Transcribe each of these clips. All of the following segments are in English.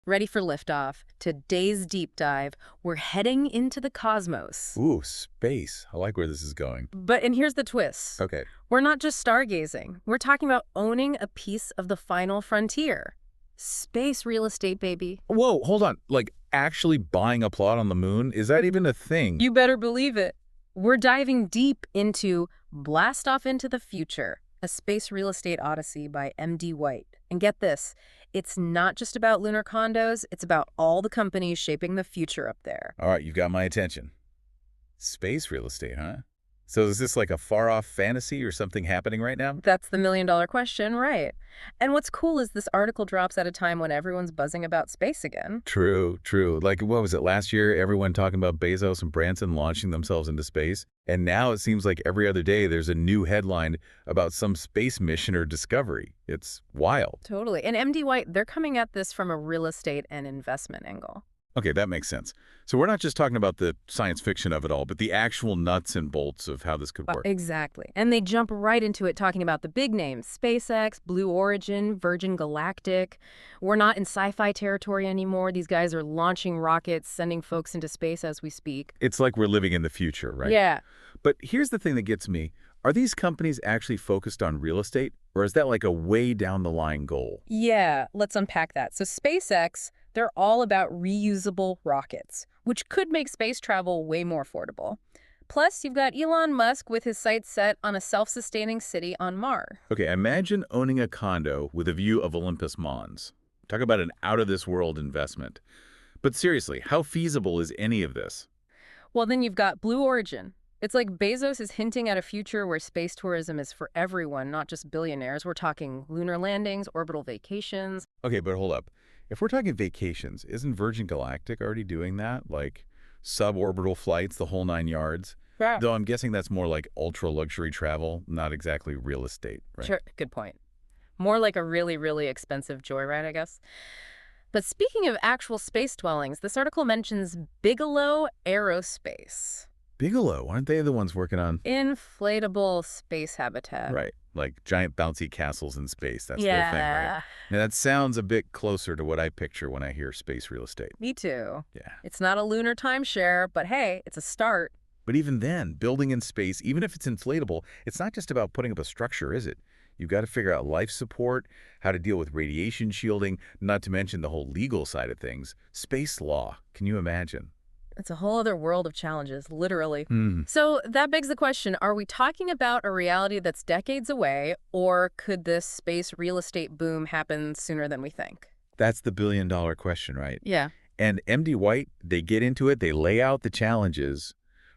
Ready for liftoff. Today's deep dive, we're heading into the cosmos. Ooh, space. I like where this is going. And here's the twist. Okay. We're not just stargazing. We're talking about owning a piece of the final frontier. Space real estate, baby. Whoa, hold on. Like, actually buying a plot on the moon? Is that even a thing? You better believe it. We're diving deep into Blast Off into the Future, a space real estate odyssey by M.D. White. And get this, it's not just about lunar condos, it's about all the companies shaping the future up there. All right, you've got my attention. Space real estate, huh? So is this like a far-off fantasy or something happening right now? That's the million-dollar question, right? And what's cool is this article drops at a time when everyone's buzzing about space again. True, true. Like, what was it, last year? Everyone talking about Bezos and Branson launching themselves into space. And now it seems like every other day there's a new headline about some space mission or discovery. It's wild. Totally. And MD White, they're coming at this from a real estate and investment angle. Okay, that makes sense. So we're not just talking about the science fiction of it all, but the actual nuts and bolts of how this could work. Exactly. And they jump right into it talking about the big names, SpaceX, Blue Origin, Virgin Galactic. We're not in sci-fi territory anymore. These guys are launching rockets, sending folks into space as we speak. It's like we're living in the future, right? Yeah. But here's the thing that gets me. Are these companies actually focused on real estate, or is that like a way down the line goal? Yeah, let's unpack that. So SpaceX, they're all about reusable rockets, which could make space travel way more affordable. Plus, you've got Elon Musk with his sights set on a self-sustaining city on Mars. Okay, imagine owning a condo with a view of Olympus Mons. Talk about an out-of-this-world investment. But seriously, how feasible is any of this? Well, then you've got Blue Origin. It's like Bezos is hinting at a future where space tourism is for everyone, not just billionaires. We're talking lunar landings, orbital vacations. Okay, but hold up. If we're talking vacations, isn't Virgin Galactic already doing that? Like suborbital flights, the whole 9 yards? Yeah. Though I'm guessing that's more like ultra-luxury travel, not exactly real estate, right? Sure, good point. More like a really, really expensive joyride, I guess. But speaking of actual space dwellings, this article mentions Bigelow Aerospace. Bigelow, aren't they the ones working on? Inflatable space habitat. Right, like giant bouncy castles in space. That's their thing, right? Now that sounds a bit closer to what I picture when I hear space real estate. Me too. Yeah. It's not a lunar timeshare, but hey, it's a start. But even then, building in space, even if it's inflatable, it's not just about putting up a structure, is it? You've got to figure out life support, how to deal with radiation shielding, not to mention the whole legal side of things. Space law, can you imagine? It's a whole other world of challenges, literally. So that begs the question, are we talking about a reality that's decades away, or could this space real estate boom happen sooner than we think? That's the billion-dollar question, right? Yeah. And MD White, they get into it, they lay out the challenges,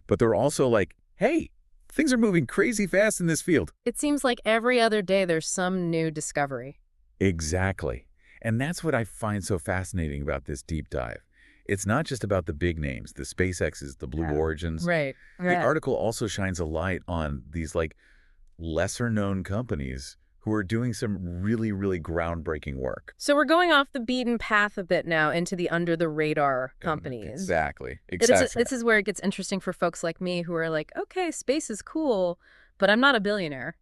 but they're also like, hey, things are moving crazy fast in this field. It seems like every other day there's some new discovery. Exactly. And that's what I find so fascinating about this deep dive. It's not just about the big names, the SpaceXs, the Blue Origins. Right. The article also shines a light on these like lesser-known companies who are doing some really, really groundbreaking work. So we're going off the beaten path a bit now into the under-the-radar companies. Exactly. This is where it gets interesting for folks like me who are like, okay, space is cool, but I'm not a billionaire.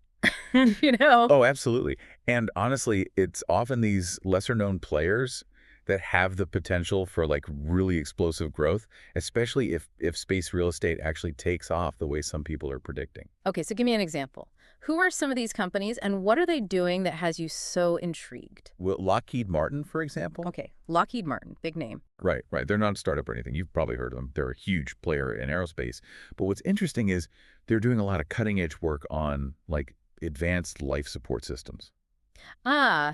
You know? Oh, absolutely. And honestly, it's often these lesser-known players that have the potential for like really explosive growth, especially if space real estate actually takes off the way some people are predicting. Okay, so give me an example. Who are some of these companies and what are they doing that has you so intrigued? Well, Lockheed Martin, for example. Okay, Lockheed Martin, big name. Right. They're not a startup or anything. You've probably heard of them. They're a huge player in aerospace. But what's interesting is they're doing a lot of cutting edge work on like advanced life support systems.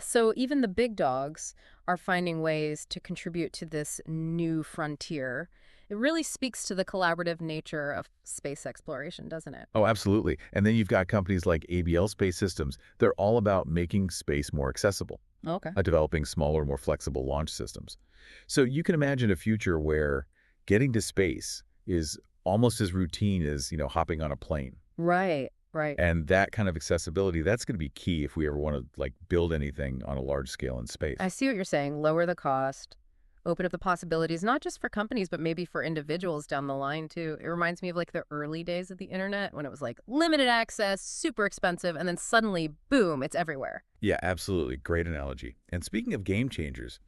So even the big dogs are finding ways to contribute to this new frontier. It really speaks to the collaborative nature of space exploration, doesn't it? Oh, absolutely. And then you've got companies like ABL Space Systems. They're all about making space more accessible, Okay. Developing smaller, more flexible launch systems. So you can imagine a future where getting to space is almost as routine as, hopping on a plane. Right. And that kind of accessibility, that's going to be key if we ever want to like build anything on a large scale in space. I see what you're saying. Lower the cost, open up the possibilities, not just for companies, but maybe for individuals down the line too. It reminds me of like the early days of the internet when it was like limited access, super expensive, and then suddenly, boom, it's everywhere. Yeah, absolutely. Great analogy. And speaking of game changers,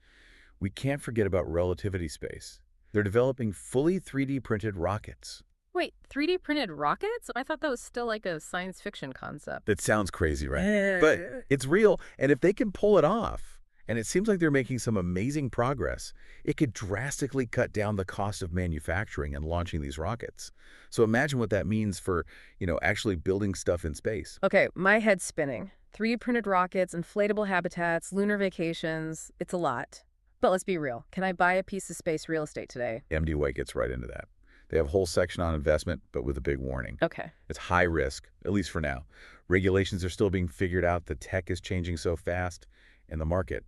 We can't forget about relativity space. They're developing fully 3D printed rockets. Wait, 3D printed rockets? I thought that was still like a science fiction concept. That sounds crazy, right? But it's real, and if they can pull it off, and it seems like they're making some amazing progress, it could drastically cut down the cost of manufacturing and launching these rockets. So imagine what that means for, actually building stuff in space. Okay, my head's spinning. 3D printed rockets, inflatable habitats, lunar vacations. It's a lot. But let's be real. Can I buy a piece of space real estate today? MD White gets right into that. They have a whole section on investment, but with a big warning. Okay. It's high risk, at least for now. Regulations are still being figured out, the tech is changing so fast, and the market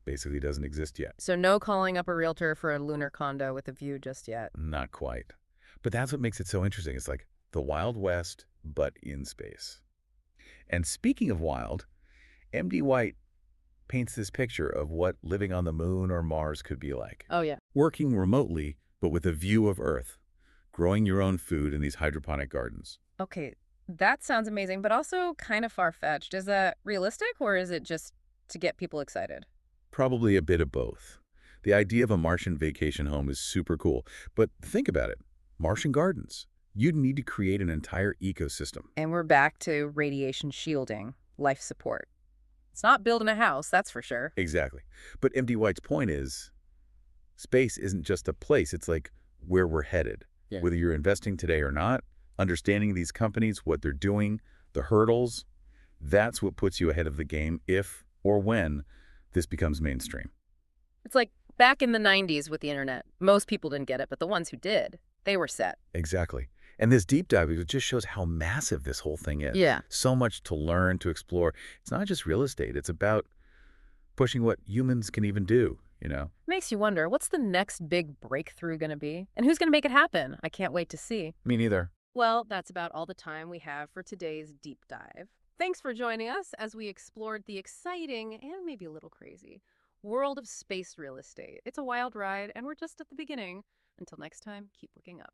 basically doesn't exist yet. So no calling up a realtor for a lunar condo with a view just yet. Not quite. But that's what makes it so interesting. It's like the Wild West, but in space. And speaking of wild, MD White paints this picture of what living on the moon or Mars could be like. Oh, yeah. Working remotely, but with a view of Earth. Growing your own food in these hydroponic gardens. Okay, that sounds amazing, but also kind of far-fetched. Is that realistic, or is it just to get people excited? Probably a bit of both. The idea of a Martian vacation home is super cool, but think about it. Martian gardens. You'd need to create an entire ecosystem. And we're back to radiation shielding, life support. It's not building a house, that's for sure. Exactly. But MD White's point is, space isn't just a place, it's like where we're headed. Yeah. Whether you're investing today or not, understanding these companies, what they're doing, the hurdles, that's what puts you ahead of the game if or when this becomes mainstream. It's like back in the 90s with the internet. Most people didn't get it, but the ones who did, they were set. Exactly. And this deep dive, it just shows how massive this whole thing is. Yeah. So much to learn, to explore. It's not just real estate. It's about pushing what humans can even do. Makes you wonder, what's the next big breakthrough going to be? And who's going to make it happen? I can't wait to see. Me neither. Well, that's about all the time we have for today's deep dive. Thanks for joining us as we explored the exciting and maybe a little crazy world of space real estate. It's a wild ride, and we're just at the beginning. Until next time, keep looking up.